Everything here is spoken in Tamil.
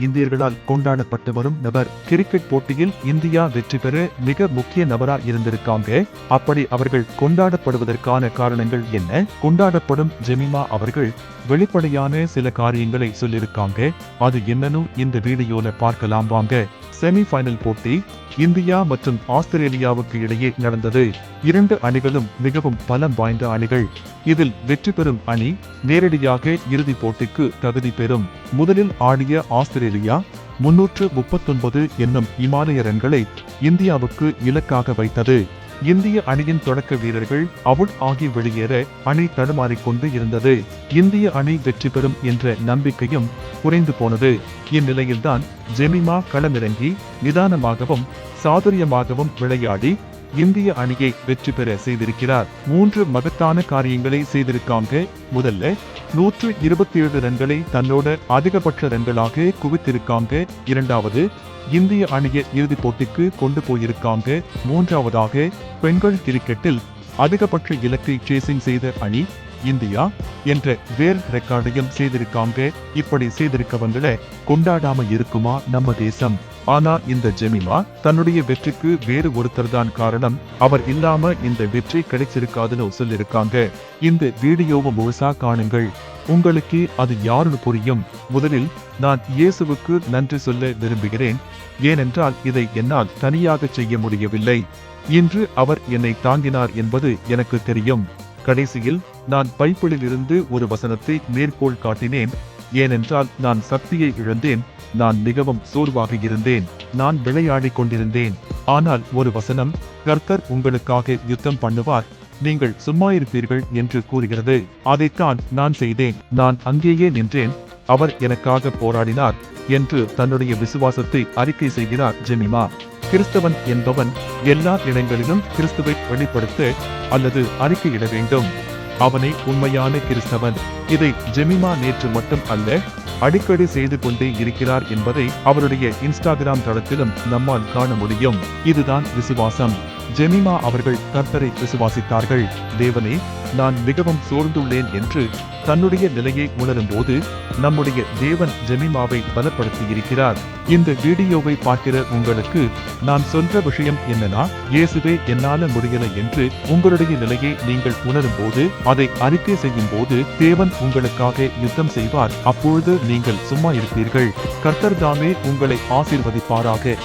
இந்தியர்களால் கொண்டாடப்பட்டு வரும் நபர். கிரிக்கெட் போட்டியில் இந்தியா வெற்றி பெற மிக முக்கிய நபரா இருந்திருக்காங்க. அப்படி அவர்கள் கொண்டாடப்படுவதற்கான காரணங்கள் என்ன? கொண்டாடப்படும் ஜெமிமா அவர்கள் வெளிப்படையான சில காரியங்களை சொல்லியிருக்காங்க. அது என்னன்னு இந்த வீடியோல பார்க்கலாம் வாங்க. செமிஃபைனல் போட்டி இந்தியா மற்றும் ஆஸ்திரேலியாவுக்கு இடையே நடந்தது. இரண்டு அணிகளும் மிகவும் பலம் வாய்ந்த அணிகள். இதில் வெற்றி பெறும் அணி நேரடியாக இறுதிப் போட்டிக்கு தகுதி பெறும். முதலில் ஆடிய ஆஸ்திரேலியா 339 என்னும் இமாலய ரன்களை இந்தியாவுக்கு இலக்காக வைத்தது. இந்திய அணியின் தொடக்க வீரர்கள் அவுட் ஆகி வெளியேற அணி தடுமாறிக்கொண்டு இருந்தது. இந்திய அணி வெற்றி பெறும் என்ற நம்பிக்கையும் குறைந்து போனது. இந்நிலையில்தான் ஜெமிமா களமிறங்கி நிதானமாகவும் சாதுரியமாகவும் விளையாடி இந்திய அணியை வெற்றி பெற செய்திருக்கிறார். 3 மகத்தான காரியங்களை செய்திருக்காங்க. முதல்ல 127 ரன்களை தன்னோட அதிகபட்ச ரன்களாக குவித்திருக்காங்க. இரண்டாவது, இந்திய அணியை இறுதிப் போட்டிக்கு கொண்டு போயிருக்காங்க. மூன்றாவதாக, பெண்கள் கிரிக்கெட்டில் அதிகபட்ச இலக்கை சேசிங் செய்த அணி இந்தியா என்ற வேர்ல்ட் ரெக்கார்டையும் செய்திருக்காங்க. இப்படி செய்திருக்கவங்கள கொண்டாடாம இருக்குமா நம்ம தேசம்? ஆனா இந்த ஜெமிமா தன்னுடைய வெற்றிக்கு வேறு ஒருத்தர் தான் காரணம், அவர் இல்லாம இந்த வெற்றி கிடைச்சிருக்காதுன்னு சொல்லிருக்காங்க. இந்த வீடியோவை முழுசா காணுங்கள், உங்களுக்கு அது யாருன்னு புரியும். முதலில் நான் இயேசுவுக்கு நன்றி சொல்ல விரும்புகிறேன். ஏனென்றால் இதை என்னால் தனியாக செய்ய முடியவில்லை. இன்று அவர் என்னை தாங்கினார் என்பது எனக்கு தெரியும். கடைசியில் நான் பைபிளில் இருந்து ஒரு வசனத்தை மேற்கோள் காட்டினேன். ஏனென்றால் நான் சக்தியை இழந்தேன். நான் மிகவும் சோர்வாக இருந்தேன். நான் விளையாடிக் கொண்டிருந்தேன். ஆனால் ஒரு வசனம், கர்த்தர் உங்களுக்காக யுத்தம் பண்ணுவார், நீங்கள் சும்மா இருப்பீர்கள் என்று கூறுகிறது. அதைத்தான் நான் செய்தேன். நான் அங்கேயே நின்றேன். அவர் எனக்காக போராடினார் என்று தன்னுடைய விசுவாசத்தை அறிக்கை செய்கிறார் ஜெமிமா. கிறிஸ்தவன் என்பவன் எல்லா இடங்களிலும் கிறிஸ்துவை வெளிப்படுத்த அல்லது அறிக்கையிட வேண்டும். அவனை உண்மையான கிறிஸ்தவன். இதை ஜெமிமா நேற்று மட்டும் அல்ல, அடிக்கடி செய்து கொண்டே இருக்கிறார் என்பதை அவருடைய இன்ஸ்டாகிராம் தளத்திலும் நம்மால் காண முடியும். இதுதான் விசுவாசம். ஜெமிமா அவர்கள் கர்த்தரை விசுவாசித்தார்கள். தேவனே, நான் மிகவும் சோர்ந்துள்ளேன் என்று தன்னுடைய நிலையை உணரும் போது நம்முடைய தேவன் ஜெமிமாவை பலப்படுத்தி இருக்கிறார். இந்த வீடியோவை பார்க்கிற உங்களுக்கு நான் சொல்ற விஷயம் என்னன்னா, இயேசுவே என்னால முடியல என்று உங்களுடைய நிலையை நீங்கள் உணரும் போது, அதை அறிக்கை செய்யும் போது தேவன் உங்களுக்காக யுத்தம் செய்வார். அப்பொழுது நீங்கள் சும்மா இருப்பீர்கள். கர்த்தர் தாமே உங்களை ஆசீர்வதிப்பாராக.